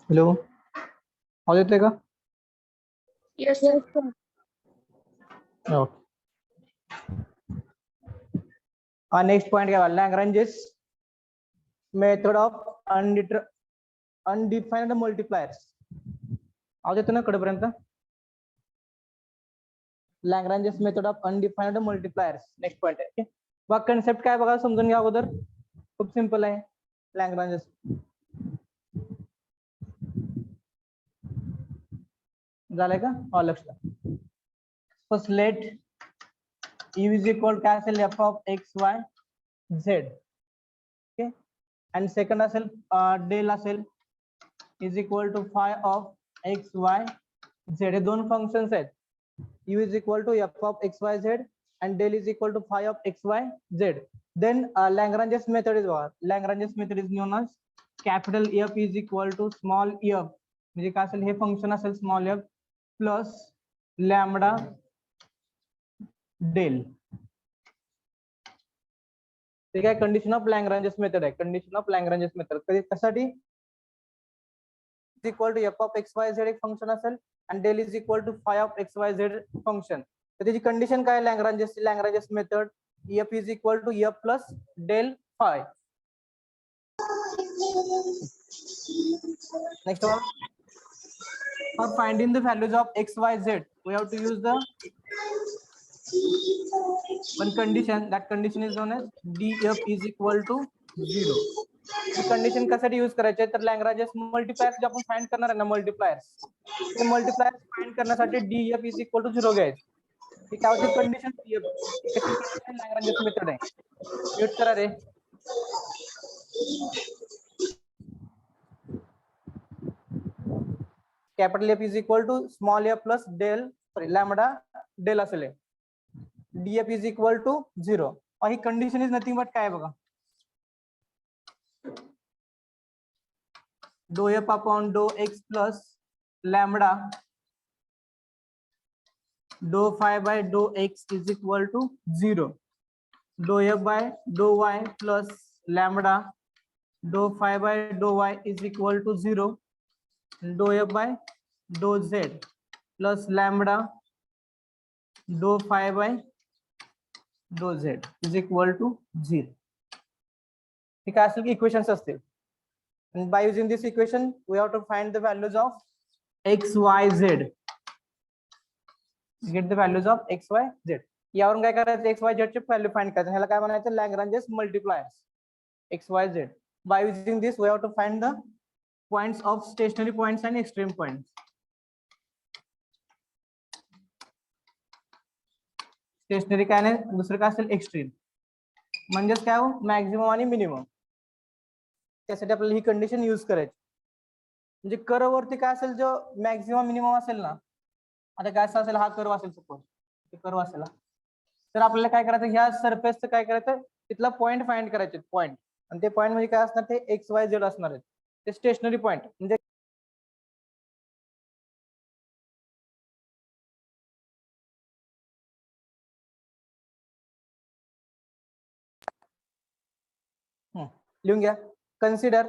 Hello, आवाज येते का? Yes, sir. ओके. हा नेक्स्ट पॉइंट काय Lagrange's method of undefined multipliers. आवाज येतो ना कडेपर्यंत? Lagrange's method of undefined multipliers next point आहे. बघा कन्सेप्ट काय बघा समजून घ्या अगोदर. खूप सिंपल आहे लॅग्रेंजेस. झालंय का? हा लक्ष द्या. First let u is equal काय असेल f of x y z. Okay. आणि सेकंड असेल डेल असेल is equal to phi of x y z. हे दोन फंक्शन्स आहेत. u is equal to f of x y z and del is equal to phi of x y z. Then Lagrange's method is what? Lagrange's method is known as capital F is equal to small f. म्हणजे काय असेल हे function असेल small f plus lambda del. ते काय condition of Lagrange's method आहे. Condition of Lagrange's method कशासाठी? Equal to f of x y z एक फंक्शन असेल आणि del is equal to phi of x y z function. तर त्याची condition काय Lagrange's method F is equal to f plus del phi. Next one, for finding the values of x y z we have to use the one condition. That condition is known as df is equal to 0. He condition कशासाठी use करायचे तर लॅग्रेंजेस multipliers जे आपण find करणार आहे ना multipliers, ते multipliers find करण्यासाठी df is equal to 0 घ्यायचं. ही काय होती कंडिशन? कशी कंडिशन लॅग्रेंजेस मेथड आहे. म्यूट करा रे. Capital F is equal to small f plus del sorry lambda del असेल. Df is equal to 0. और ही कंडिशन इज नथिंग बट काय बघा do f upon do x plus lambda do phi by do x is equal to 0. Do f by do y plus lambda do phi by do y is equal to 0. Do f by do z plus lambda do phi by do z is equal to 0. ठीक आहे. असेल की equations असतील. And by using this equation we have to find the values of x y z. Get the values of x y z. यावरून काय करायचं x y z चे value find करायचं. ह्याला काय म्हणायचं लॅग्रेंजेस multipliers x y z. By using this we have to find the points of stationary points and extreme points. Stationary काय नाही दुसरं काय असेल एक्स्ट्रीम. म्हणजेच काय हो मॅक्झिमम आणि मिनिमम. त्यासाठी आपल्याला ही कंडिशन यूज करायची. म्हणजे कर्व वरती काय असेल जो मॅक्झिमम मिनिमम असेल ना, आता काय असेल हा कर्व असेल सपोज कर्व असेल तर आपल्याला काय करायचं ह्या सरफेसचं काय करायचं तिथला पॉईंट फाइंड करायचे पॉईंट. आणि ते पॉईंट म्हणजे काय असणार ते एक्स वाय झेड असणार आहेत. ते स्टेशनरी पॉईंट म्हणजे लिहून घ्या. Consider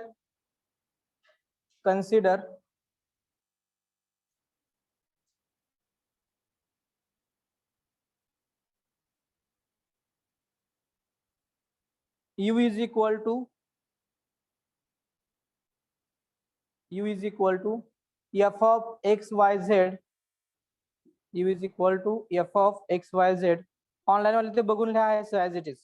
u is equal to f of x y z. u is equal to f of x y z. Online वाले ते बघून लिहायचं as it is.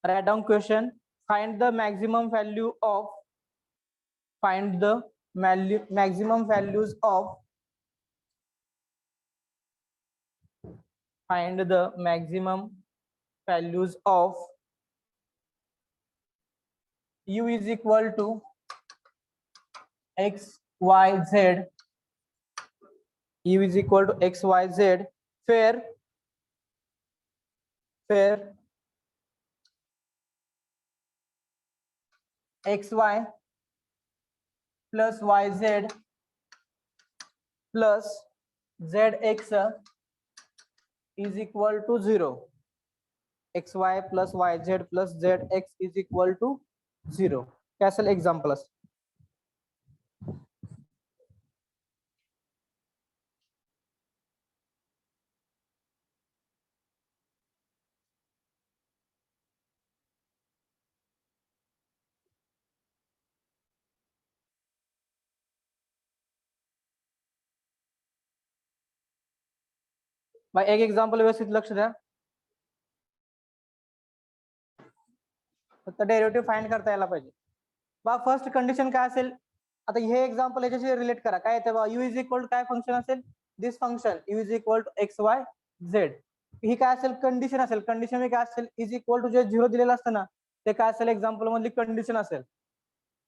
write down question. Find the maximum value of, find the maximum values of, find the maximum values of u is equal to x, y, z. U is equal to x, y, z, where x, y plus y, z plus z x is equal to 0. X, y plus y, z plus z x is equal to 0. Cancel examples. एक example व्यवस्थित लक्ष द्या. फक्त derivative find करता यायला पाहिजे. बा first condition काय असेल, आता हे एक्झाम्पल याच्याशी रिलेट करा. काय येते बा, यू इज इक्वल टू काय फंक्शन असेल, this function u is equal to x, y, z. ही काय असेल, कंडिशन असेल. कंडिशन काय असेल, इज इक्वल टू जे 0 दिलेलं असतं ना, ते काय असेल, एक्झाम्पल मधली कंडिशन असेल.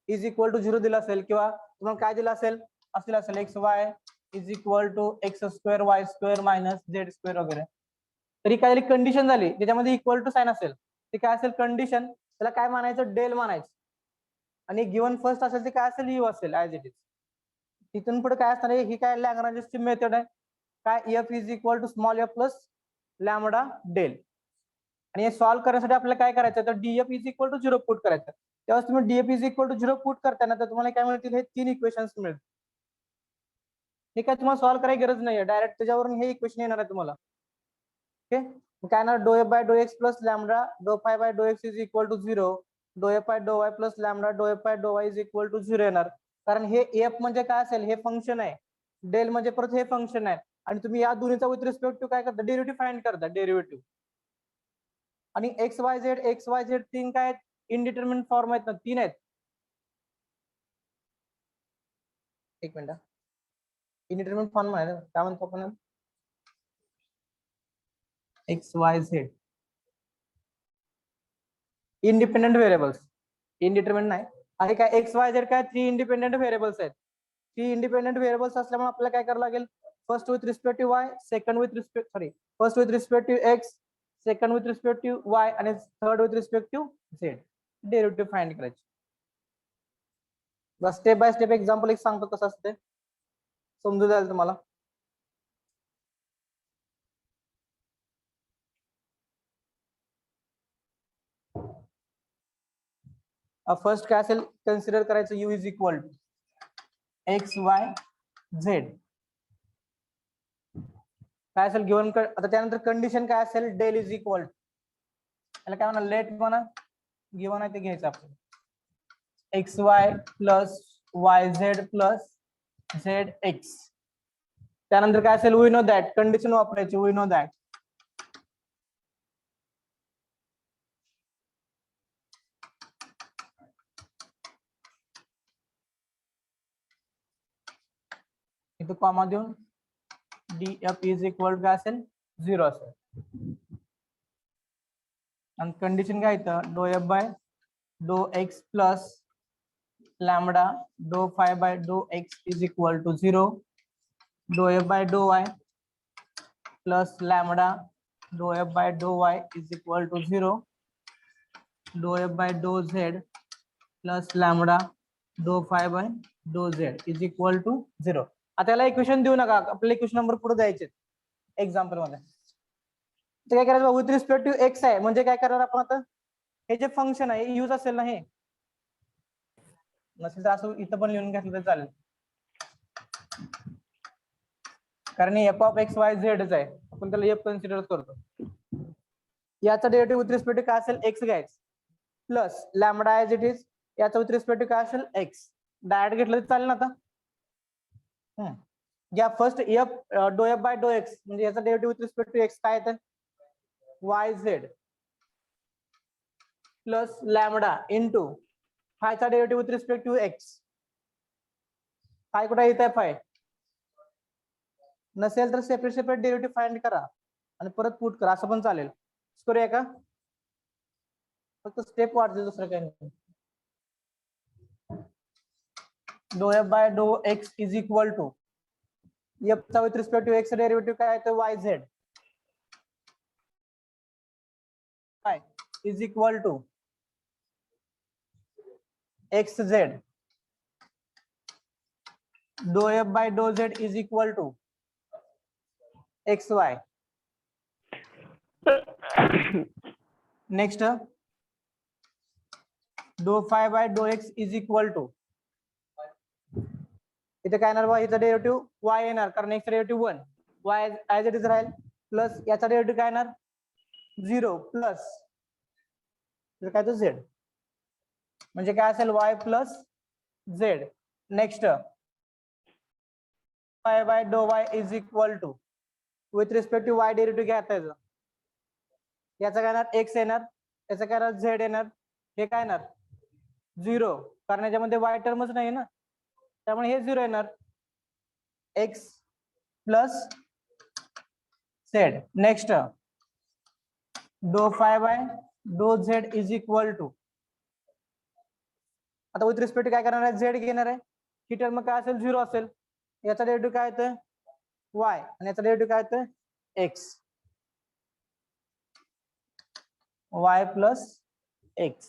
इज इक्वल टू 0 दिलं असेल, किंवा तुम्हाला काय दिलं असेल, असं असेल x y is equal to x square y square minus z square वगैरे. तरी काय कंडिशन झाली त्याच्यामध्ये इक्वल टू साइन असेल, ते काय असेल कंडिशन, त्याला काय मानायचं, डेल मानायचं. आणि गिवन फर्स्ट असेल ते काय असेल, यू असेल ऍज इट इज. तिथून पुढे काय असणार आहे, ही काय लॅग्रांजची मेथड आहे. काय f is equal to small f plus lambda del. आणि हे सॉल्व्ह करण्यासाठी आपल्याला काय करायचं, तर df is equal to 0 put करायचं. तेव्हा तुम्ही df is equal to 0 put करताना तर तुम्हाला काय मिळतील, हे 3 इक्वेशन्स मिळतील. हे काय तुम्हाला सॉल्व्ह करायची गरज नाहीये, डायरेक्ट त्याच्यावरून हे इक्वेशन येणार आहे तुम्हाला. ओके, काय ना, do f by do x plus lambda do phi by do x is equal to 0. Do f by do y plus lambda do f by do y is equal to 0 येणार. कारण हे F म्हणजे काय असेल, हे function आहे. Del म्हणजे परत हे function आहे. आणि तुम्ही या दोन्हीचा विथ रिस्पेक्ट टू काय करता, डेरिव्हेटिव्ह फाइंड करता, डेरिव्हेटिव्ह. आणि एक्स वाय झेड 3 काय आहेत, इनडिटर्मिनेट फॉर्म आहेत ना, 3 आहेत. एक मिनिट, इनडिटर्मिनेट फॉर्म आहे काय म्हणतो आपण, x y Z independent variables. Indeterminate नाही, आणि काय एक्स वाय झेड काय 3 इंडिपेंडेंट व्हेरिएबल्स आहेत. 3 इंडिपेंडेंट व्हेरिएबल्स असल्यामुळे आपल्याला काय करावं लागेल, first with respect to y, second with respect first with respect to x, second with respect to y, आणि third with respect to z derivative find करायचे. बस स्टेप बाय स्टेप एक्झाम्पल एक सांगतो कसं असते, समजू जाईल तुम्हाला. फर्स्ट काय असेल, कन्सिडर करायचं u is equal to x y z. काय असेल गिवन, आता त्यानंतर कंडिशन काय असेल, डेल इज इक्वल टू, याला काय म्हणा, लेट म्हणा, गिवन आहे ते घ्यायचं आपण, x y plus y z plus z x. त्यानंतर काय असेल, वी नो दॅट, कंडिशन वापरायची, वी नो दॅट. इथं कॉमा देऊन डीएफ इज इक्वल काय असेल, 0 असेल. आणि कंडिशन काय इथं, do f by do x plus lambda do phi by do x is equal to 0. Do f by do y plus lambda do f by do y is equal to 0. Do f by do z plus lambda do phi by do z is equal to 0. आता याला equation देऊ नका, आपल्याला equation number पुढे द्यायचे example मध्ये. तर काय करायचं, विथ रिस्पेक्ट टू एक्स आहे म्हणजे काय करणार आपण आता, हे जे फंक्शन आहे यूज असेल ना, हे नसेल तर असं इथं पण लिहून घेतलं तर चालेल, कारण एफ ऑफ एक्स वाय झेडच आहे, आपण त्याला एफ कन्सिडर करतो. याचा डेरिव्हेटिव्ह विथ रिस्पेक्ट टू काय असेल, एक्स घ्यायचं plus lambda as it is, याचा विथ रिस्पेक्ट टू काय असेल, एक्स. डायरेक्ट घेतलं तर चालेल ना. आता या first f do f by do x म्हणजे याचा derivative with respect to x काय येतं, y z plus lambda into फायचा derivative with respect to x. Phi कुठे येत आहे? फाय नसेल तर सेपरेट सेपरेट डेरिव्हेटिव्ह फाइंड करा आणि परत पुट करा, असं पण चालेल. करूया का? फक्त स्टेप वाढते, दुसरं काही नाही. Do f by do x is equal to f चा with respect to x derivative काय आहे? वाय झेड काय is equal to x z. Do f by do z is equal to x y. Next do phi by do x is equal to, इथे काय येणार बा? इथं derivative y येणार कारण x derivative 1, y as it is राहील, plus याचा derivative काय येणार? 0 प्लस काय तर झेड, म्हणजे काय असेल? Y plus z. Next phi by do y is equal to with respect to y derivative घ्यायचा याचा, याचा काय येणार? एक्स येणार, याचा काय येणार? झेड येणार. हे काय येणार? 0, कारण याच्यामध्ये वाय टर्मच नाही ना, त्यामुळे हे 0 येणार. X plus z. Next do phi by do z is equal to, आता विथ रिस्पेक्ट काय करणार आहे? झेड घेणार आहे. ही टर्म काय असेल? 0 असेल. याचा डेरिव्हेटिव्ह काय येतं? वाय, आणि याचा डेरिव्हेटिव्ह काय येतं? X. Y plus x.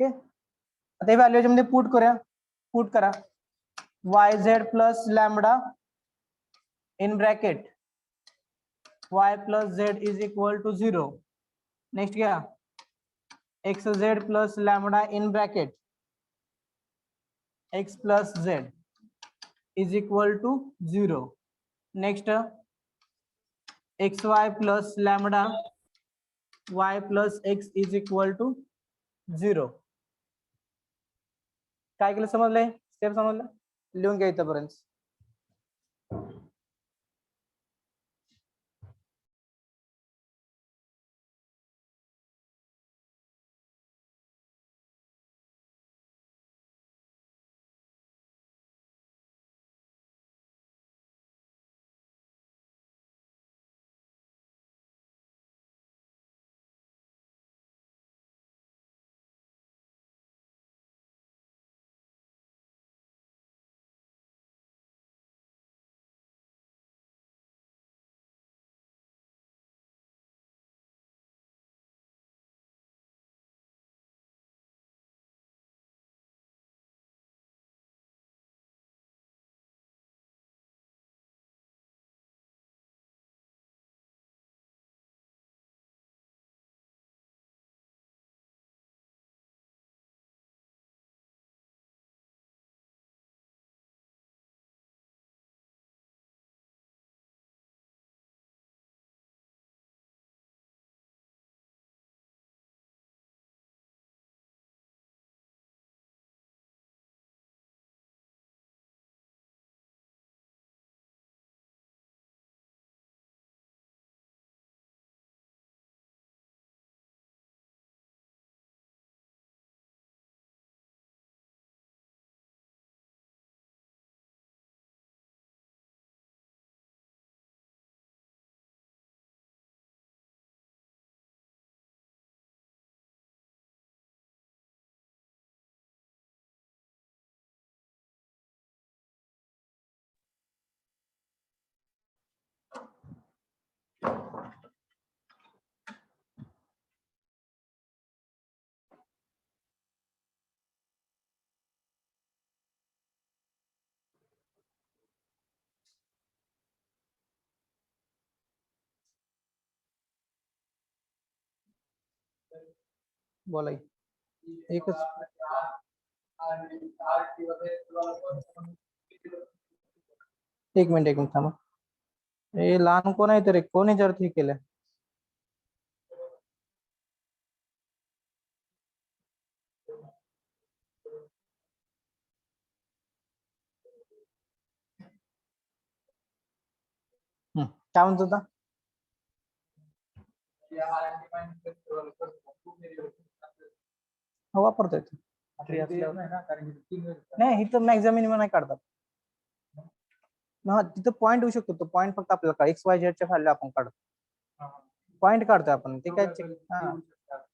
Okay, आता हे व्हॅल्यू मध्ये पुट करूया. पुट करा y z plus lambda in bracket y plus z is equal to 0. Next घ्या x z plus lambda in bracket x plus z is equal to 0. Next x y plus lambda y plus x is equal to 0. काय केलं? समजलंय? Step समजलं? लिहून घ्या इथपर्यंत. बोला एकच. एक मिनिट थांबा. हे लहान कोण आहे? तरी कोण याच्यावरती केलं? काय म्हणत होता? हो वापरता येतो. Three असल्यावर नाही ना, कारण की 3 वेळेस नाही इथं मॅक्झिमम मिनिमम नाही काढतात. हा तिथं पॉईंट होऊ शकतो, तो पॉईंट फक्त आपल्याला एक्स वाय झेडच्या व्हॅल्यू आपण काढतो, पॉईंट काढतोय आपण ते काय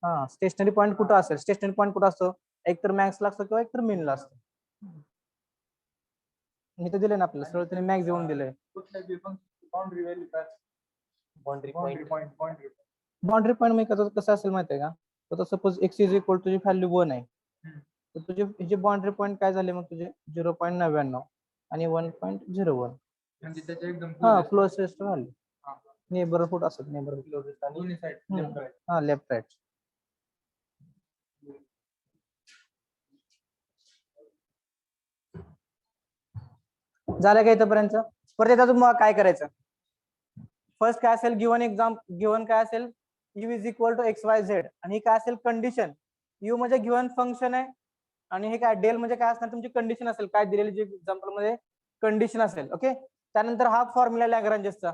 हा स्टेशनरी पॉईंट कुठं असेल, स्टेशनरी पॉईंट कुठं असतो, एक तर मॅक्सला असतो किंवा एक तर मिनला असतो. इथं दिले ना आपल्याला सरळ त्यांनी मॅक्स देऊन दिलंय. कुठल्याही बाउंड्री व्हॅल्यू काय boundary boundary point point boundary point म्हणजे कसं असेल माहितीये का, तर सपोज एक्स इज इक्वल तुझी व्हॅल्यू 1 आहे, तर तुझे जे बाउंड्री पॉईंट काय झाले मग तुझे 0.99 आणि 1.01 म्हणजे त्याच्या एकदम हा क्लोजेस्ट व्हॅल्यू नेबरहुड असत, नेबरहुड क्लोजेस्ट आणि दोन्ही साइड हा लेफ्ट राईट. झालं का इथपर्यंत? परत येतात मग काय करायचं, फर्स्ट काय असेल गिव्हन एक्झाम, गिव्हन काय असेल u is equal to x y z, आणि ही काय असेल कंडिशन, u म्हणजे गिव्हन फंक्शन आहे आणि हे काय डेल म्हणजे काय असणार तुमची कंडिशन असेल, काय दिलेली जी एक्झाम्पल मध्ये कंडिशन असेल. ओके, त्यानंतर हा फॉर्म्युला लॅग्रेंजचा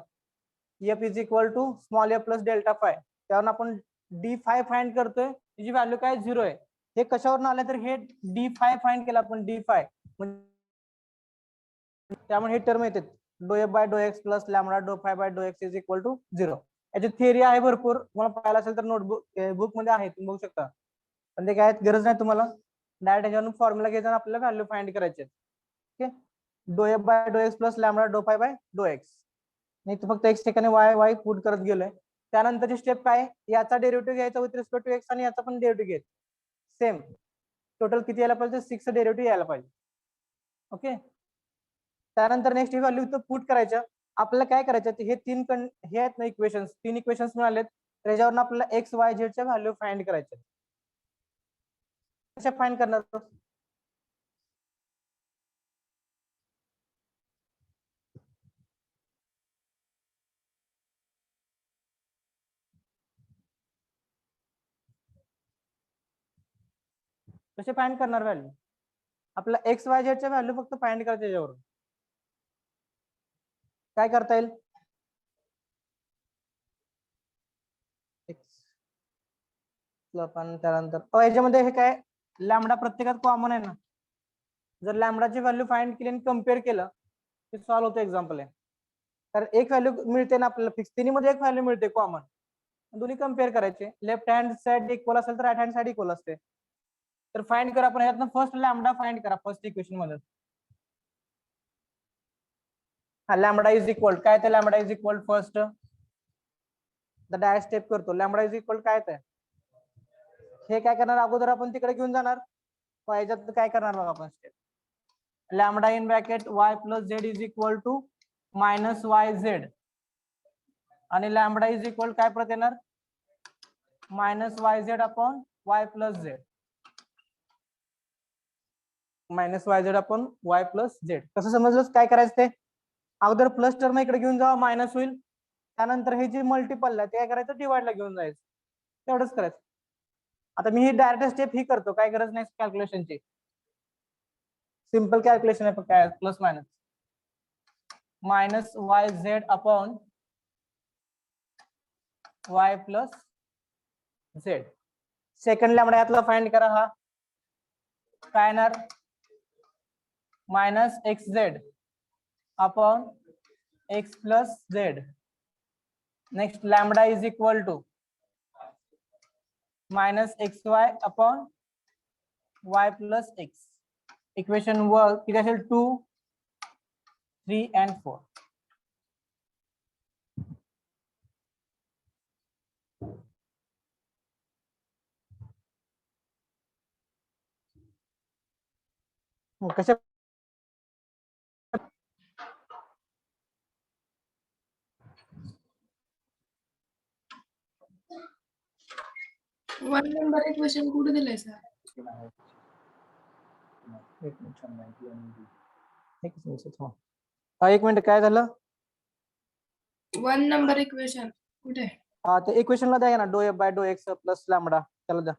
F is equal to small f plus delta phi, त्यावर आपण डी फाय फाइंड करतोय, त्याची व्हॅल्यू काय 0 आहे. हे कशावरून आलं तर हे डी फाय फाइंड केलं आपण, डी फाय त्यामुळे हे टर्म येते do f by do x plus lambda do phi by do x is equal to 0. याची थिअरी आहे भरपूर, तुम्हाला पाहायला असेल तर नोटबुक बुक मध्ये आहे, तुम्ही बघू शकता, पण ते काय गरज नाही तुम्हाला, डायरेक्ट याच्यावरून फॉर्म्युला घ्यायचा आपल्याला व्हॅल्यू फाइंड करायचे. Okay, do f by do x plus lambda do phi by do x, नाही तर फक्त एक्स ठिकाणी वाय वाय पुट करत गेलोय. त्यानंतरची स्टेप काय, याचा डेरिव्हेटिव्ह घ्यायचा विथ रिस्पेक्ट टू एक्स आणि याचा पण डेरिव्हेटिव्ह घ्यायचा, सेम टोटल किती यायला पाहिजे, 6 डेरिव्हेटिव्ह यायला पाहिजे. ओके, त्यानंतर नेक्स्ट ही व्हॅल्यू इथं पुट करायच्या. आपल्याला काय करायचं, हे हे आहेत ना इक्वेशन्स, 3 इक्वेशन्स मिळालेत, त्याच्यावरून आपल्याला एक्स वाय झेडच्या व्हॅल्यू फाइंड करायच्या. कशा फाइंड करणार, कसे फाइंड करणार व्हॅल्यू, आपल्याला एक्स वाय झेडच्या व्हॅल्यू फक्त फाइंड करायच्या. त्याच्यावरून काय करता येईल, पण त्यानंतर याच्यामध्ये हे काय लॅमडा प्रत्येकात कॉमन आहे ना, जर लॅमडाची व्हॅल्यू फाइंड केली आणि कम्पेअर केलं ते सॉल्व्ह होतं एक्झाम्पल आहे. तर एक व्हॅल्यू मिळते ना आपल्याला फिक्स, तिन्ही मध्ये एक व्हॅल्यू मिळते कॉमन, दोन्ही कम्पेअर करायचे, लेफ्ट हँड साइड इक्वल असेल तर राईट हँड साइड इक्वल असते. तर फाइंड करा आपण यातनं फर्स्ट लॅमडा फाइंड करा फर्स्ट इक्वेशन मध्ये. हा लॅमडा इज इक्वल काय, ते lambda is equal first direct step करतो, लॅमडा इज इक्वल काय ते, हे काय करणार अगोदर आपण तिकडे घेऊन जाणार, याच्यात काय करणार बघा आपण step, lambda in bracket y plus z is equal to minus y z, आणि लॅमडा इज इक्वल काय परत येणार minus y z upon y plus z, minus y z upon y plus z. कसं समजलं काय करायचं, ते अगोदर प्लस टर्म इकडे घेऊन जावा मायनस होईल, त्यानंतर हे जे मल्टिपल आहे ते काय करायचं डिवाइडला घेऊन जायचं, तेवढंच करायचं. आता मी ही डायरेक्ट स्टेप ही करतो, काय गरज नाही कॅल्क्युलेशनची, सिंपल कॅल्क्युलेशन आहे फक्त काय plus minus minus y z upon y plus z. Second lambda यातला फाइंड करा, हा काय येणार minus x z upon x plus z. Next lambda is equal to minus x y upon y plus x. Equation वर किती असेल 2, 3 and 4. कशा 1 number equation कुठे दिलंय सर? एक मिनिट काय झालं, 1 नंबर इक्वेशन कुठे? हा ते इक्वेशनला द्या ना, do f by do x plus lambda, त्याला द्या.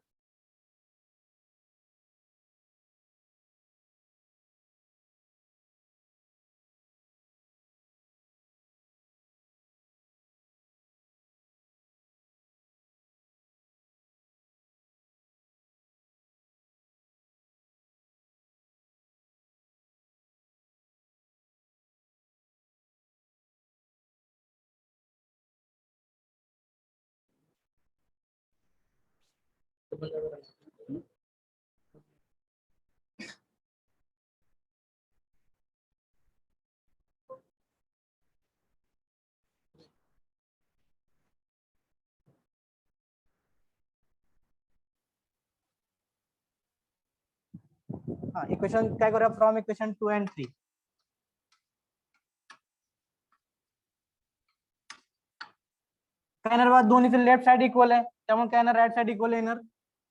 हाँ इक्वेशन काय करूया फ्रॉम इक्वेशन 2 and 3. काय येणार बघा दोन्हीचे लेफ्ट साइड इक्वल आहे त्यामुळे काय येणार राइट साइड इक्वल येणार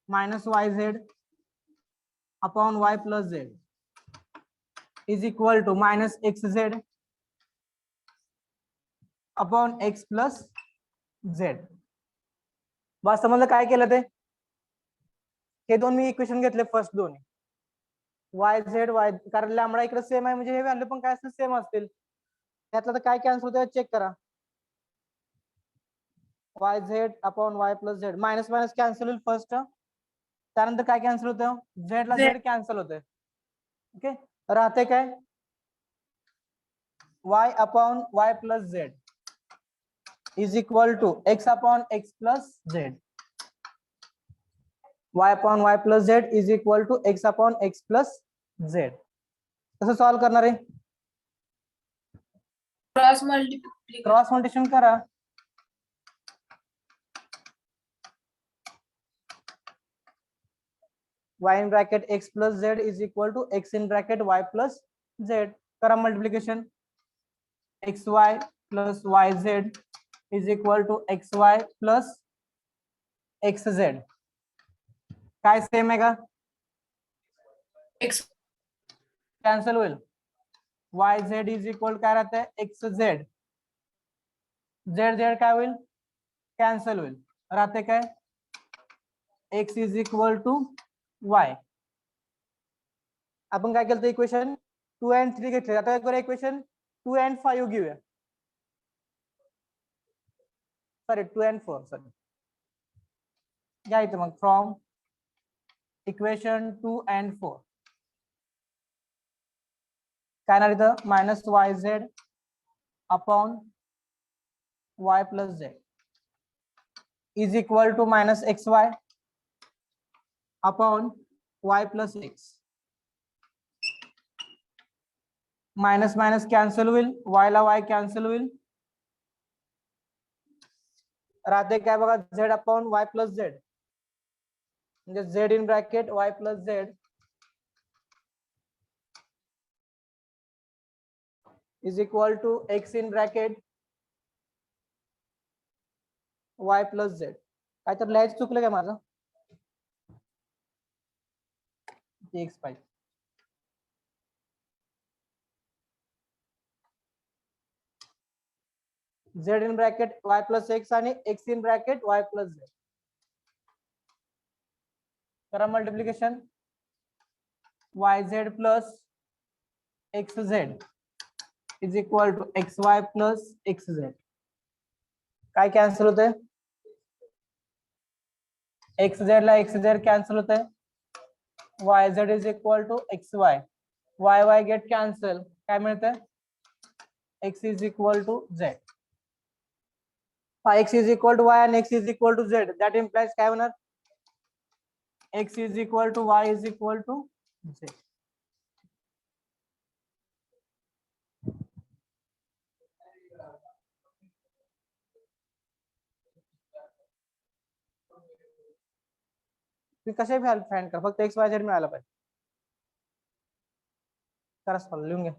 -yz upon y plus z is equal to -xz upon x plus z. बस समजलं काय केलं ते हे दोन मी इक्वेशन घेतले फर्स्ट दोन्ही y कारण लॅम्बडा इकडे सेम आहे म्हणजे हे व्हॅल्यू पण काय असतील सेम असतील त्यातलं तर काय कॅन्सल होतं चेक करा yz upon y plus z minus minus cancel होईल फर्स्ट त्यानंतर काय कॅन्सल होतं z ला z कॅन्सल होते ओके राहते काय y upon y plus z is equal to x upon x plus z y upon y plus z is equal to x upon x plus z कसं solve करणार आहे cross multiplication cross multiplication करा y in bracket x plus z is equal to x in bracket y plus z. करा multiplication xy plus yz is equal to xy plus xz. काय same आहे का x cancel होईल yz is equal काय राहते xz z काय होईल cancel होईल राहते काय x is equal to y. आपण काय केलं इक्वेशन 2 and 3 घेतले आता काय करूया इक्वेशन 2 and 5 घेऊया सॉरी 2 and 4 सॉरी घ्या इथे मग फ्रॉम इक्वेशन 2 and 4 काय ना इथं -yz upon y plus z is equal to -xy upon y plus x minus minus cancel होईल y ला y कॅन्सल होईल राहते काय बघा z upon y plus z म्हणजे z in bracket y plus z is equal to x in bracket y plus z काय तर लिहायचं चुकलं काय माझं x पाहिजे z in bracket y plus x आणि x in bracket y plus z करा multiplication yz plus xz is equal to xy plus xz काय कॅन्सल होते xz ला xz कॅन्सल होते yz is equal to xy y get cancel काय मिळते x is equal to z x is equal to y and x is equal to z that implies काय होणार x is equal to y is equal to z कसे find कर फक्त x y z मिळाला पाहिजे करा solve लिहून घ्या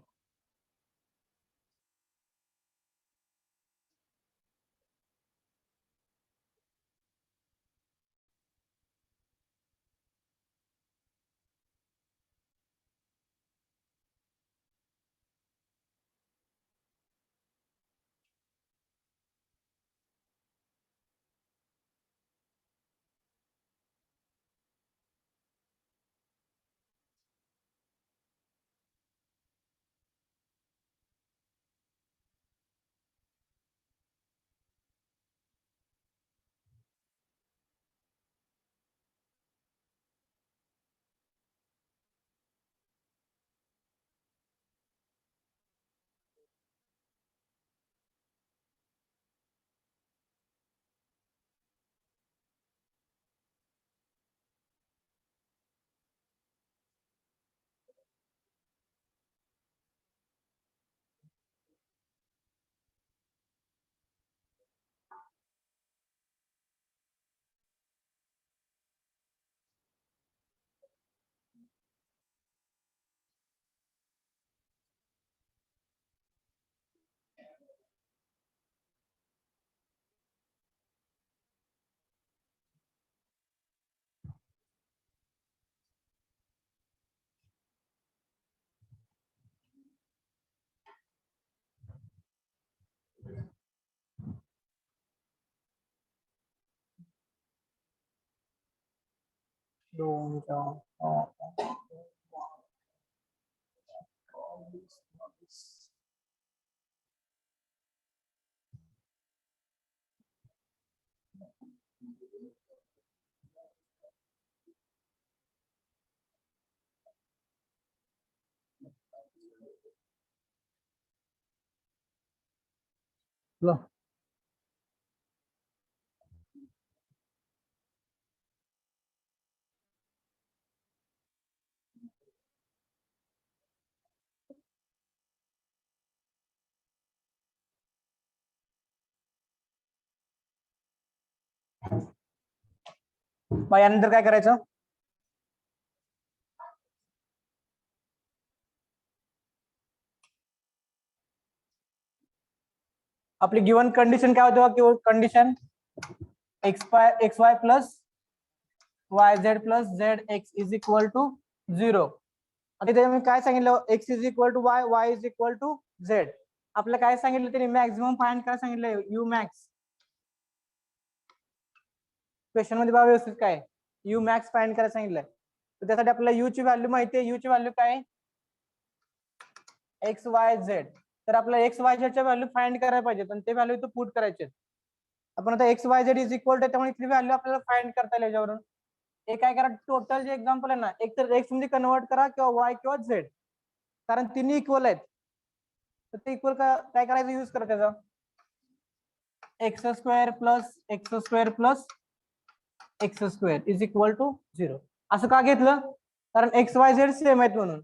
2 लो मग यानंतर काय करायचं? आपली गिवन कंडिशन काय होती? किंवा condition x y plus y z plus z x is equal to 0. आता इथे मी काय सांगितलं? X is equal to y, y is equal to z. आपल्याला काय सांगितलं त्यांनी? मॅक्झिमम फाइंड काय सांगितलं? You max. क्वेश्चन मध्ये बघा व्यवस्थित काय यू मॅक्स फाइंड करायला सांगितलंय. तर त्यासाठी आपल्याला यू ची व्हॅल्यू माहिती आहे. यू ची व्हॅल्यू काय? X y Z. तर आपल्याला एक्स वाय झेडच्या व्हॅल्यू फाइंड करायला पाहिजे आणि ते व्हॅल्यू इथं पुट करायचे. आपण आता x y z is equal to त्यामुळे इथली व्हॅल्यू आपल्याला फाइंड करता येईल याच्यावरून. हे काय करा, टोटल जे एक्झाम्पल आहे ना, एक तर एक्स मध्ये कन्वर्ट करा किंवा वाय किंवा झेड, कारण तिन्ही इक्वल आहेत. तर ते इक्वल काय करायचं? यूज करा त्याचा x square plus x square plus x square is equal to 0. असं का घेतलं? कारण एक्स वाय झेड सेम आहेत म्हणून.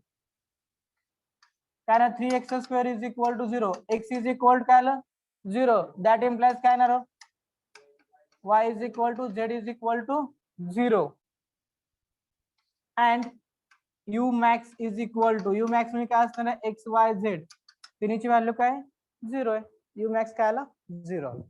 काय ना 3x square is equal to 0. X is equal काय आलं? 0. दॅट इम्प्लाइज काय ना y is equal to z is equal to 0 and u max is equal to u max म्हणजे काय असतं? x y z तिन्हीची व्हॅल्यू काय? 0 आहे. u max काय आला? 0 आला.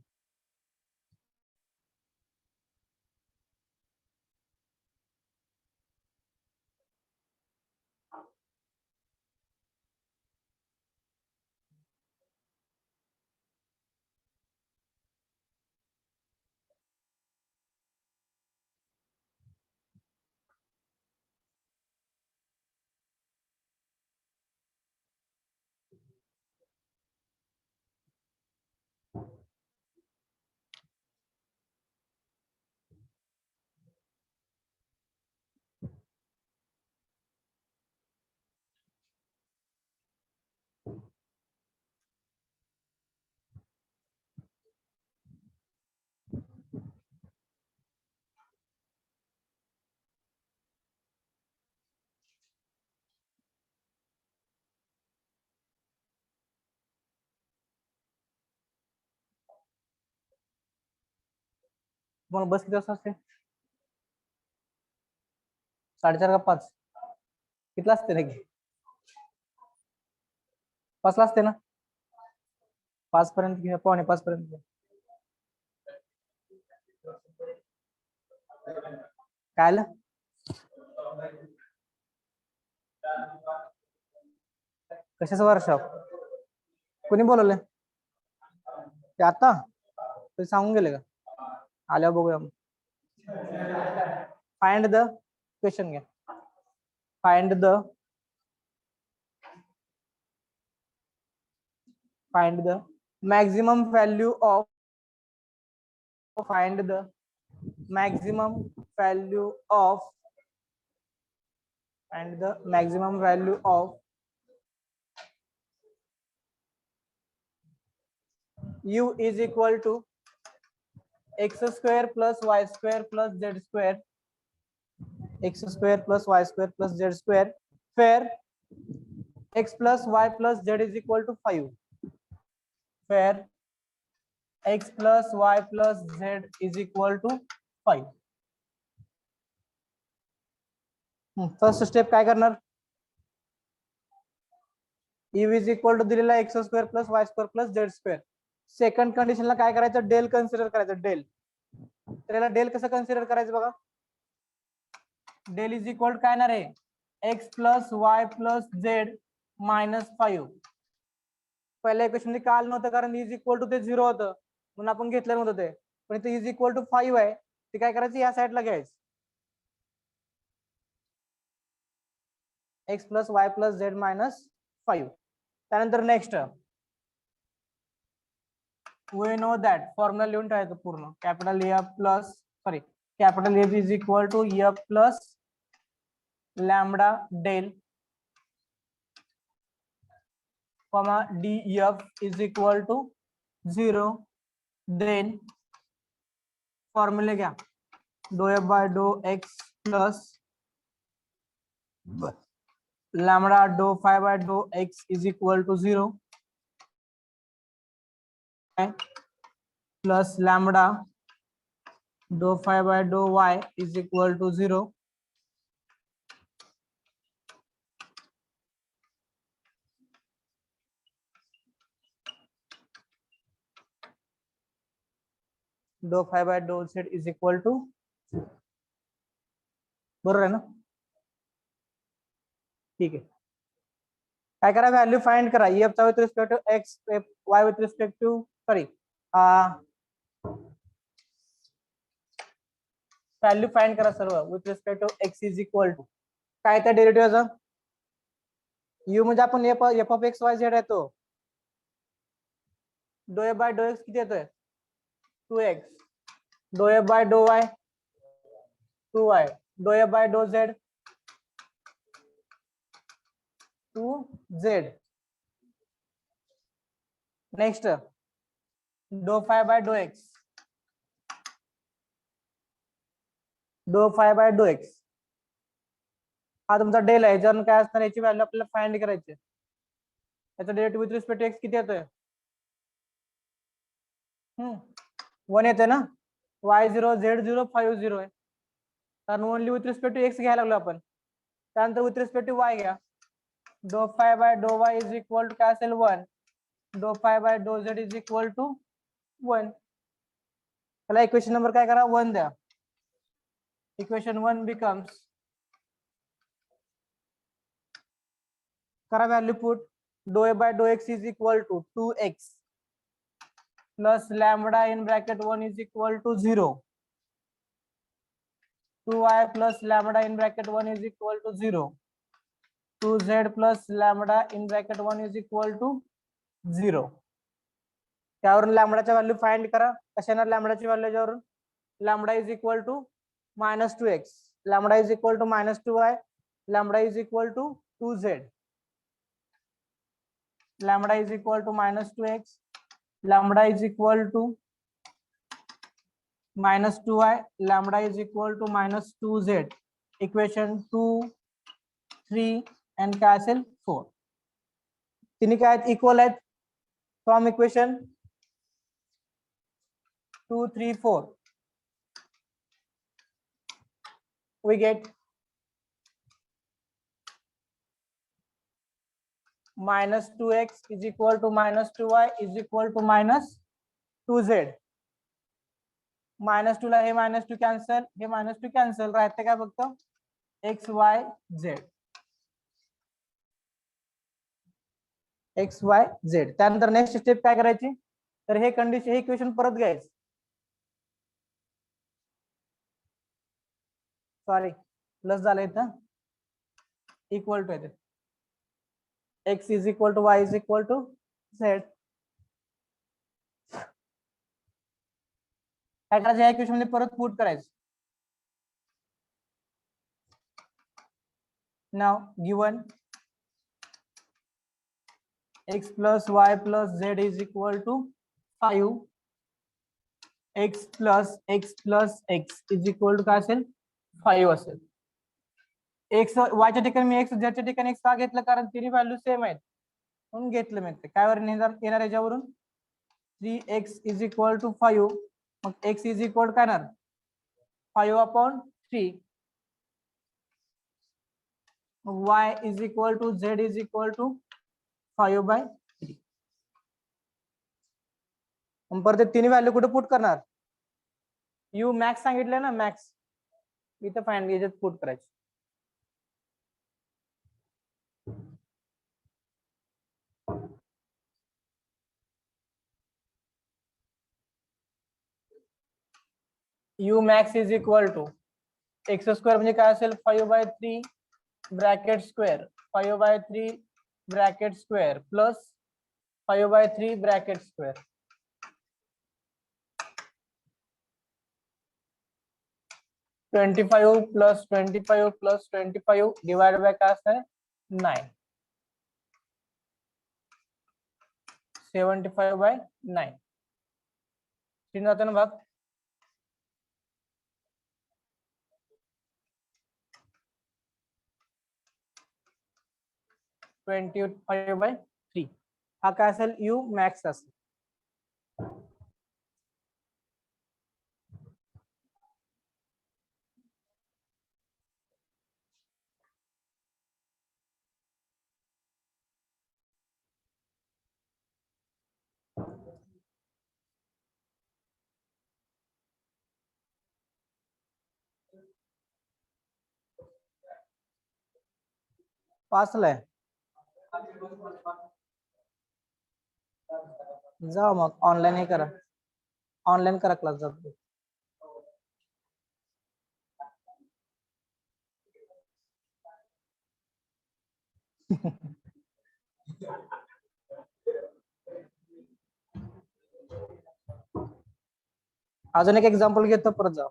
मग बस किती वाजता असते? 4:30 का 5? कितला असते नक्की? 5 ला असते ना? 5 पर्यंत घ्या, 4:45 पर्यंत घ्या. काय आलं? कशाचं वर्कशॉप? कोणी बोलवलंय? ते आता ते सांगून गेले का? आल्यावर बघूया. फाइंड द क्वेश्चन घ्या. Find the maximum value of find the maximum value of and the maximum value of u is equal to x square plus y square plus z square, x square plus y square plus z square, where x plus y plus z is equal to 5, where x plus y plus z is equal to 5. First step काय करणार? u is equal to दिलेला x square plus y square plus z square. Second कंडिशनला काय करायचं? Del consider करायचं. Del. त्याला del कसं consider करायचं बघा. डेल इज इक्वल काय येणार आहे? x plus y plus z minus 5. पहिल्या इक्वेशन मध्ये काय आलं नव्हतं, कारण इज इक्वल टू ते 0 होतं म्हणून आपण घेतलं नव्हतं ते. पण इथे इज इक्वल टू 5 आहे, ते काय करायचं? या साईडला घ्यायचं. X plus y plus z minus 5. त्यानंतर next we know that formula लिहून ठेवायचं पूर्ण. Capital F plus sorry capital F is equal to f plus lambda del comma d f is equal to 0. Then फॉर्म्युले घ्या. Do f by do x plus lambda do phi by do x is equal to 0 plus lambda do phi by do y is equal to 0. Dough phi by do z is equal to, बरोबर आहे ना. ठीक आहे. काय करा value find करा. F चा with respect to x, y with respect to sorry value find करा सर्व with respect to x is equal to काय त्या डेरिव्हेटिव्हचं यू म्हणजे आपण f of x y z येतो. Do f by do x किती येतोय 2x. Do f by do y 2y. Do f by do Z 2z. Next do phi by do x, do phi by do x हा तुमचा del आहे. जर काय असणार याची व्हॅल्यू आपल्याला फाइंड करायची. याचा derivative with respect to x किती येतोय 1 येते ना. y0 z0 50 आहे कारण only with respect to x घ्यायला लागलो आपण. त्यानंतर विथ रिस्पेक्ट टू वाय घ्या. Do phi by do y is equal to काय असेल 1. Do phi by do z is equal to 1. त्याला इक्वेशन नंबर काय करा 1 द्या. इक्वेशन 1 बिकम्स करा value put. Do a by do x is equal to 2x plus lambda in bracket 1 is equal to 0. 2y plus lambda in bracket 1 is equal to 0. 2z plus lambda in bracket 1 is equal to 0. त्यावरून लॅम्बडाची value find करा. कशा येणार लॅम्बडाची value याच्यावरून lambda is equal to -2x, lambda is equal to -2y, lambda is equal to 2z, lambda is equal to -2x, lambda is equal to -2y, lambda is equal to -2z. Equation 2, 3 and काय असेल 4. तिन्ही काय आहेत equal आहेत. From equation 2, 3, 4 we get -2x is equal to -2y is equal to -2z. -2 ला हे -2 cancel, हे -2 cancel, राहते काय फक्त x y z, x y z. त्यानंतर नेक्स्ट स्टेप काय करायची तर हे कंडिशन, हे इक्वेशन परत घ्यायचं. सॉरी प्लस झालं इथं, इक्वल टू येते. x is equal to y is equal to z. काय करायचं या इक्वेशन मध्ये परत पुट करायचं. नाव given x plus y plus z is equal to 5. x plus is equal to काय असेल 5 असेल. x y च्या ठिकाणी मी x z च्या ठिकाणी x का घेतलं कारण तिन्ही व्हॅल्यू सेम आहेत म्हणून घेतलं मी. काय वर येणार याच्यावरून 3x is equal to 5. Mug x is equal काय येणार 5/3. y is equal to z is equal to 5/3. परत तिन्ही व्हॅल्यू कुठे पुट करणार यू मॅक्स सांगितलं ना, मॅक्स इथं फाइंड याच्यात पुट करायचं. u max is equal to x square म्हणजे काय असेल 5/3 bracket square 5/3 bracket square plus 5/3 bracket square. (25 plus 25 plus 25 divided by क्या है 9 75/9 तीन जाते हैं ना भाग 25/3 हा काय असेल u max असेल. वाचलंय जा मग ऑनलाईन हे करा ऑनलाईन करा क्लास जातो अजून एक एक्झाम्पल घेतो परत जाऊ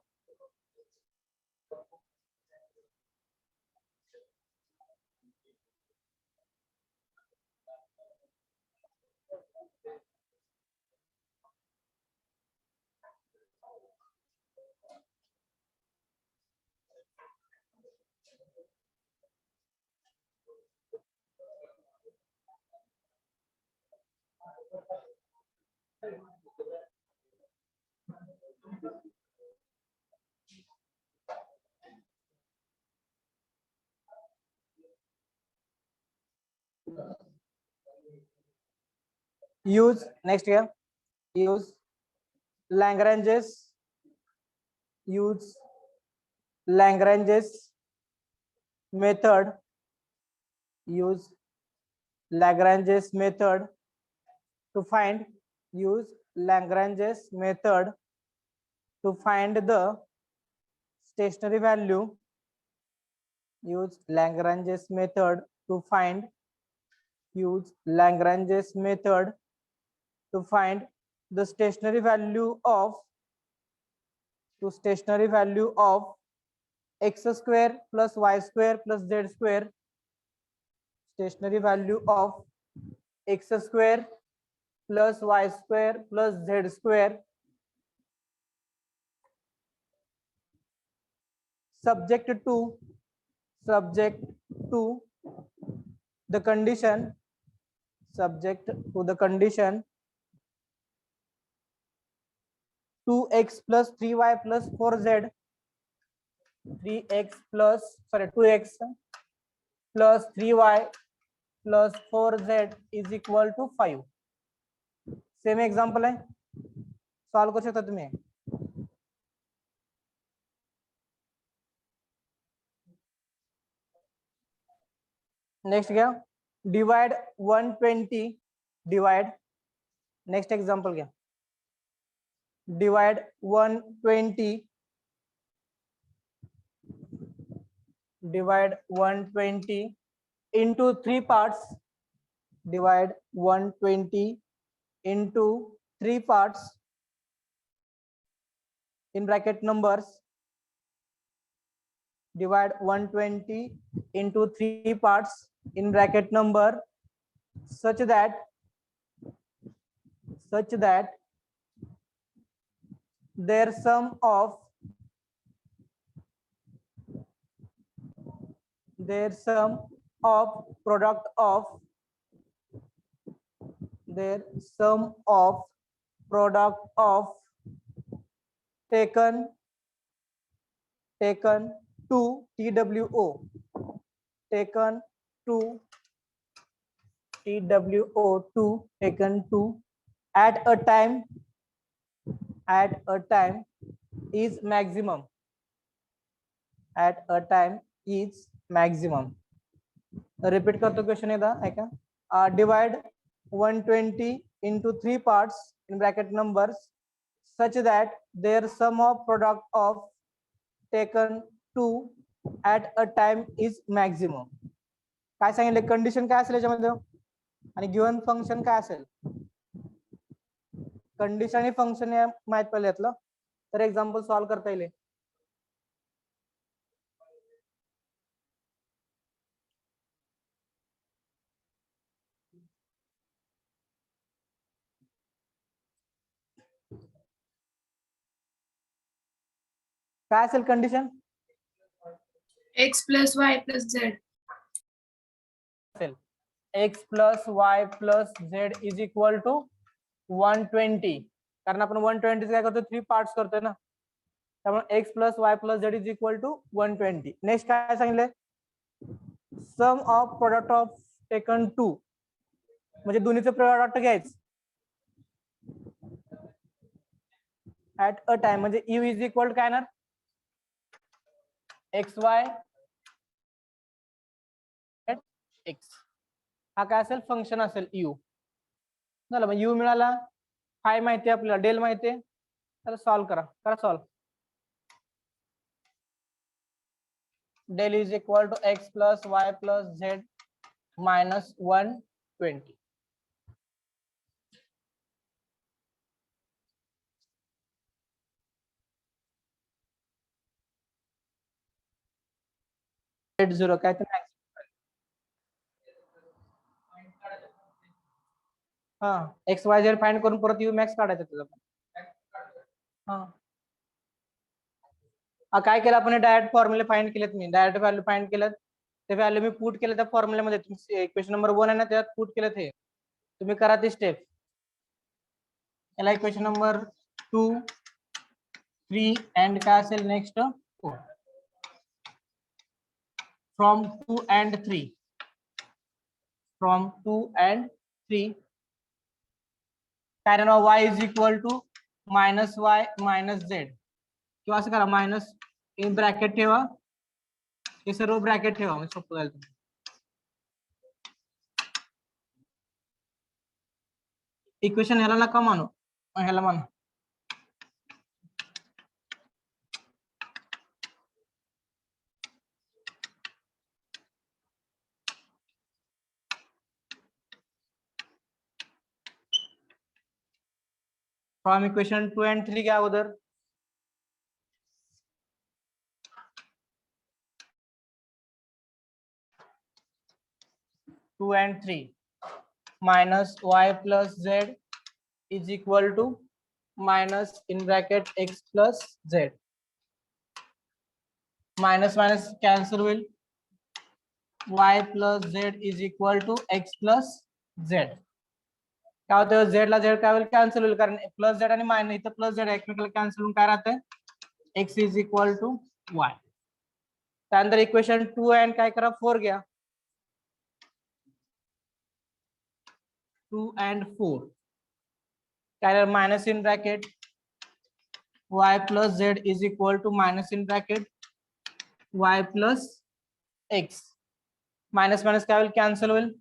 use next here use Lagrange's method use Lagrange's method to find use Lagrange's method to find the stationary value use Lagrange's method to find use Lagrange's method to find the stationary value of x square plus y square plus z square stationary value of x square plus y square plus z square subject to the condition 2x plus 3y plus 4z 2x plus 3y plus 4z is equal to 5 same example है solve करू शकता तुम्ही next क्या divide 120 divide next example क्या divide 120 into 3 parts divide 120 into 3 parts in bracket numbers divide 120 into 3 parts in bracket number such that their sum of product of taken to TWO taken to at a time is maximum repeat करतो question एकदा ऐका divide 120 into 3 parts in bracket numbers such that their sum of product of taken to at a time is maximum. काय सांगितलं, condition काय असेल याच्यामध्ये आणि given function काय असेल. कंडिशन आणि फंक्शन माहित पडलं यातलं तर एक्झाम्पल सॉल्व्ह करता येईल. काय असेल condition, x plus y plus z. असेल x plus y plus z is equal to 120. कारण आपण 120 काय करतो, 3 पार्ट्स करतोय ना, त्यामुळे x plus y plus z is equal to 120. Next काय सांगितलंय, sum of product of taken 2, म्हणजे दोन्हीचं प्रोडक्ट घ्यायचं ऍट अ टाइम, म्हणजे यू इज इक्वल काय ना एक्स वाय एक्स. हा काय असेल, फंक्शन असेल यू. झालं, मग यू मिळाला, फाय माहिती आहे आपल्याला, डेल माहिती आहे, तर सॉल्व्ह करा solve. Del is equal to x plus y plus z minus 120. At zero काय तर हा एक्स वाय झेड फाइंड करून परत यू मॅक्स काढायचं त्याचा. हा काय केलं आपण, डायरेक्ट फॉर्म्युले फाइंड केलेत, मी डायरेक्ट व्हॅल्यू फाइंड केलं, ते व्हॅल्यू मी पुट केलं त्या फॉर्म्युल्यामध्ये. इक्वेशन नंबर 1 आहे ना, त्यात पुट केलं. ते तुम्ही करा ती स्टेप. याला इक्वेशन नंबर 2 3 अँड काय असेल next 4. From 2 and 3, from 2 and 3 कारण y is equal to minus y minus z, किंवा असं करा मायनस इन ब्रॅकेट ठेवा, हे सर्व ब्रॅकेट ठेवा, म्हणजे सोपं जाईल. इक्वेशन ह्याला नका मानू, ह्याला मानू. फ्रॉम इक्वेशन 2 and 3 घ्या अगोदर. Two and 3 minus y plus z is equal to minus in bracket x plus z. Minus minus cancel will, y plus z is equal to x plus z. काय होतं, z ला z काय होईल, cancel होईल, कारण plus z आणि minus इथं plus z एकमेकाला कॅन्सल होऊन काय राहतंय, x is equal to y. त्यानंतर इक्वेशन 2 and काय करा 4 घ्या. 2 and 4 काय, minus in bracket y plus z is equal to minus in bracket y plus x. Minus minus काय होईल, कॅन्सल होईल,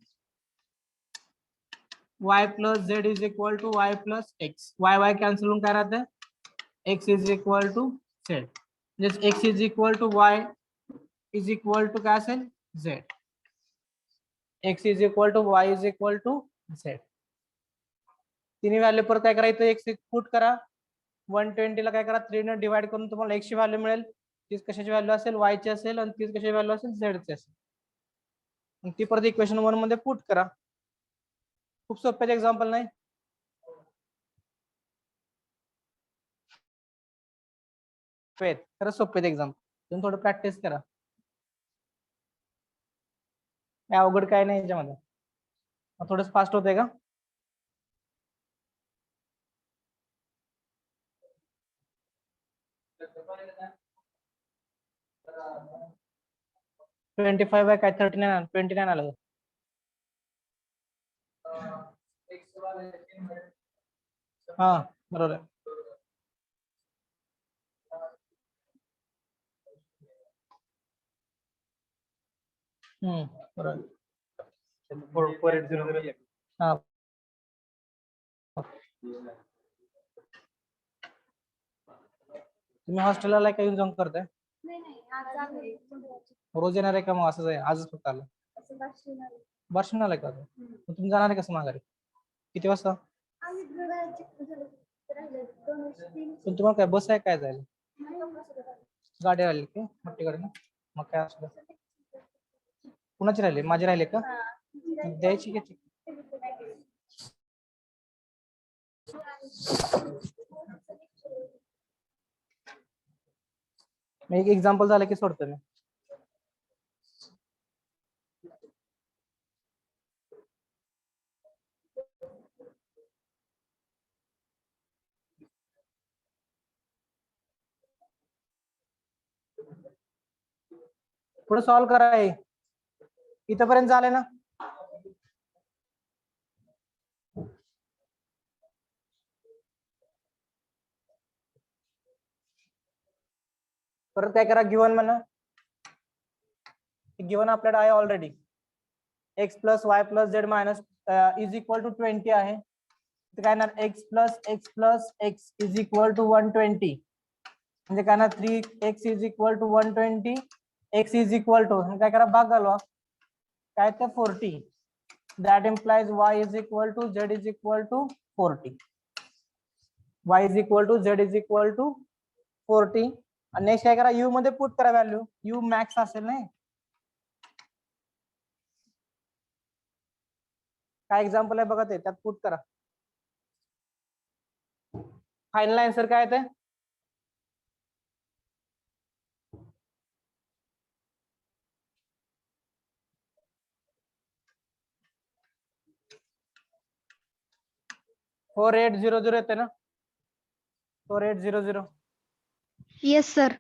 y plus z is equal to y plus x. y cancel होऊन काय राहतं, x is equal to z. जस x is equal to y is equal to काय असेल, z. x is equal to y is equal to z. तिन्ही value परत काय करा, इथे x पुट करा, 120 ला काय करा 3 ने डिवाइड करून तुम्हाला x ची व्हॅल्यू मिळेल, तीच कशाची व्हॅल्यू असेल, y ची असेल, आणि तीच कशाची व्हॅल्यू असेल, z ची असेल. ती परत इक्वेशन 1 मध्ये पुट करा. खूप सोपं एक्झाम्पल नाही. खरंच सोपं एक्झाम्पल, तुम्ही थोडं प्रॅक्टिस करा, अवघड काय नाही याच्यामध्ये. थोडंच फास्ट होतंय का, ट्वेंटी फाईव्ह आहे काय, 29 आलं. हा बरोबर आहे. बरोबर. हा तुम्ही हॉस्टेलला काय येऊन जाऊन करताय, नाही नाही रोज येणार आहे का मग असंच आहे आजच फक्त आलं वर्षण आलंय का मग तुम्ही जाणार आहे कसं माघारी किती वाजता पण तुम्हाला काय बस आहे काय जायला गाडी राहिली की मोठी गाडी ना मग काय असलं कुणाची राहिली माझी राहिली का द्यायची घ्यायची मी एक एक्झाम्पल झालं की सोडतो मी पुढे सॉल्व करा हे इथपर्यंत झाले ना परत काय करा गिवन म्हणा गिवन आपल्याकडे आहे already x plus y plus z minus is equal to 20 आहे काय ना x plus x is equal to 120 म्हणजे काय ना 3x is equal to 120 x is equal to काय करा भाग घालवा काय तर 40 that implies y is equal to z is equal to 40 y is equal to z is equal to 40 आणि next काय करा u मध्ये पुट करा व्हॅल्यू u मॅक्स असेल नाही काय एक्झाम्पल आहे बघा ते त्यात पुट करा फायनल आन्सर काय आहे 4800 येते ना 4800 Yes, sir.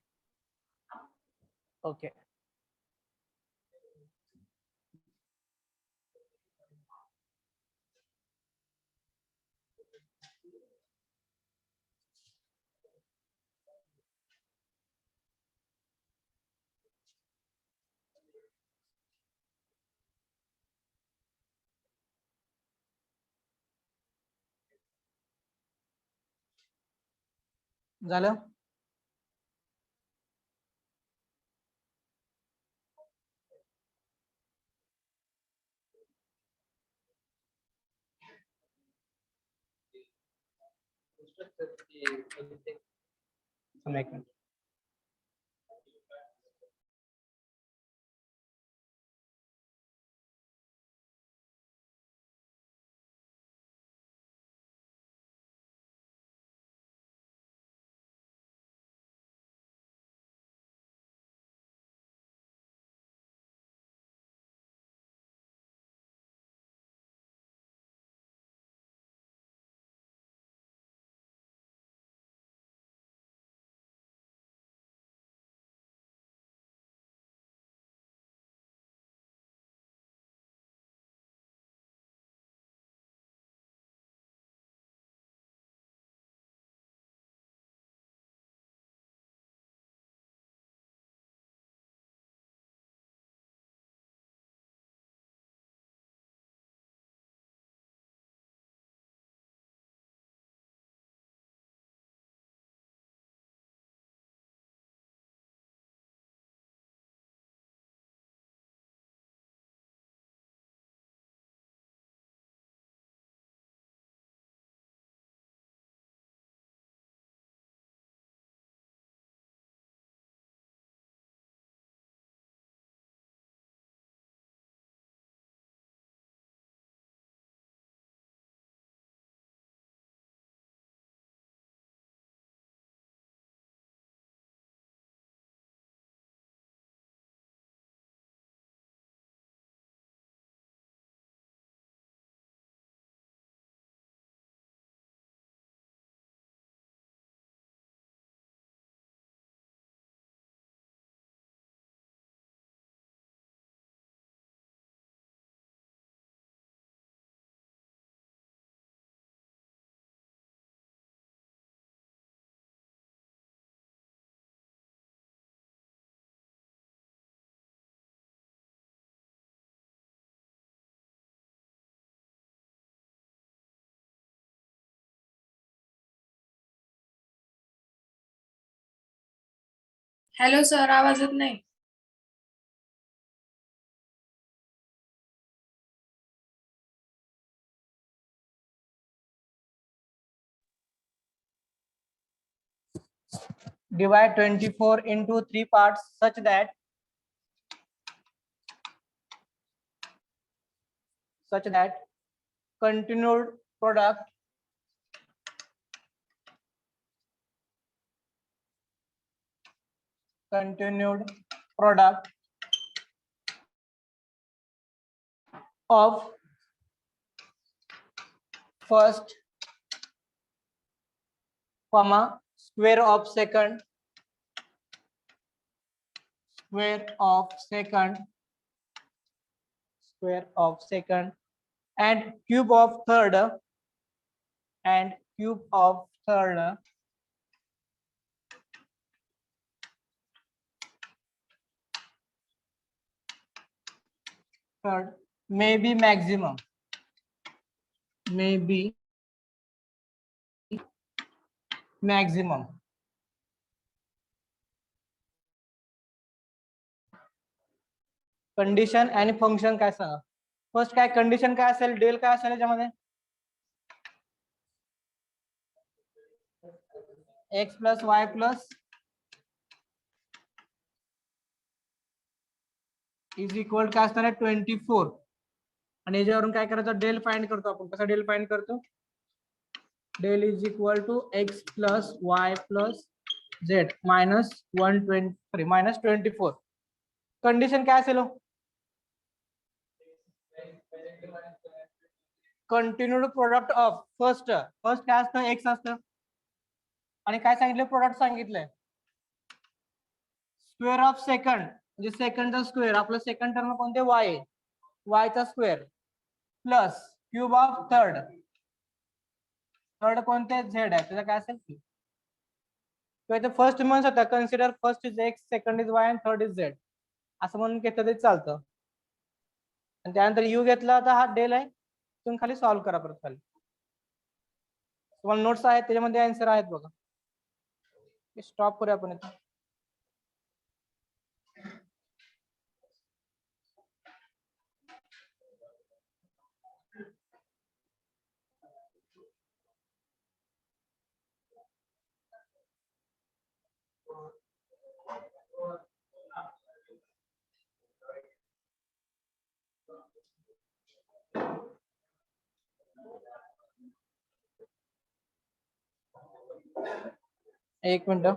ओके झालं एक मिनिट हॅलो सर, आवाज येत नाही. Divide 24 into 3 parts such that continued product of first comma square of second and cube of third may be maximum. Condition आणि फंक्शन काय सांगा. फर्स्ट काय कंडिशन काय असेल, डेल काय असेल याच्यामध्ये, x plus y plus is equal काय असणार आहे 24 आणि याच्यावरून काय करायचं, डेल फाइंड करतो आपण. कसा डेल फाइंड करतो, del is equal to x plus y plus z minus 24. Condition काय असेल, कंटिन्यूड प्रोडक्ट ऑफ फर्स्ट काय असतं, एक्स असतं आणि काय सांगितलं, प्रोडक्ट सांगितलंय स्क्वेअर ऑफ सेकंड, म्हणजे सेकंडचा स्क्वेअर, आपलं सेकंड टर्म कोणते वाय, वायचा square plus cube of third कोणते झेड आहे, त्याचा काय असेल किंवा फर्स्ट म्हणू शकता, consider first is x, second is y and third is z असं म्हणून घेतलं तरी चालतं. आणि त्यानंतर यू घेतला तर हा डेल आहे, तुम्ही खाली सॉल्व्ह करा परत खाली. तुम्हाला नोट्स आहेत त्याच्यामध्ये आन्सर आहेत बघा. स्टॉप करूया आपण इथे. एक मिनिट.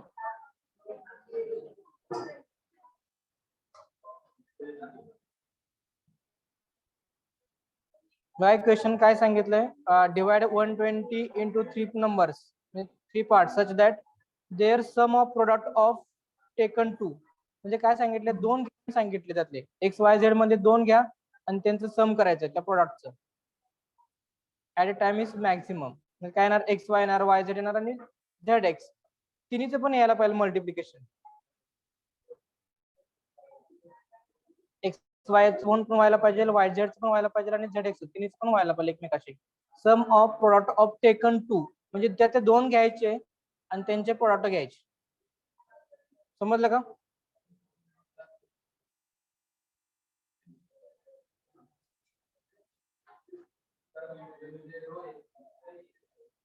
बाय क्वेश्चन काय सांगितलंय, divide 120 into 3 numbers 3 part such that their sum of product of taken 2. म्हणजे काय सांगितले, दोन सांगितले त्यातले एक्स वाय झेड मध्ये दोन घ्या आणि त्यांचं सम करायचं त्या प्रोडक्टचं. At a time is maximum. काय येणार, एक्स वाय येणार, वाय झेड येणार आणि झेड एक्स तिन्हीचं पण यायला पाहिजे मल्टिप्लिकेशन. एक्स वाय पण व्हायला पाहिजे, वाय झेड पण व्हायला पाहिजे आणि झेड एक्स तिन्हीच पण व्हायला पाहिजे एकमेकाशी. सम ऑफ प्रोडक्ट ऑफ टेकन 2 म्हणजे त्याचे दोन घ्यायचे आणि त्यांचे प्रोडक्ट घ्यायचे. समजलं का.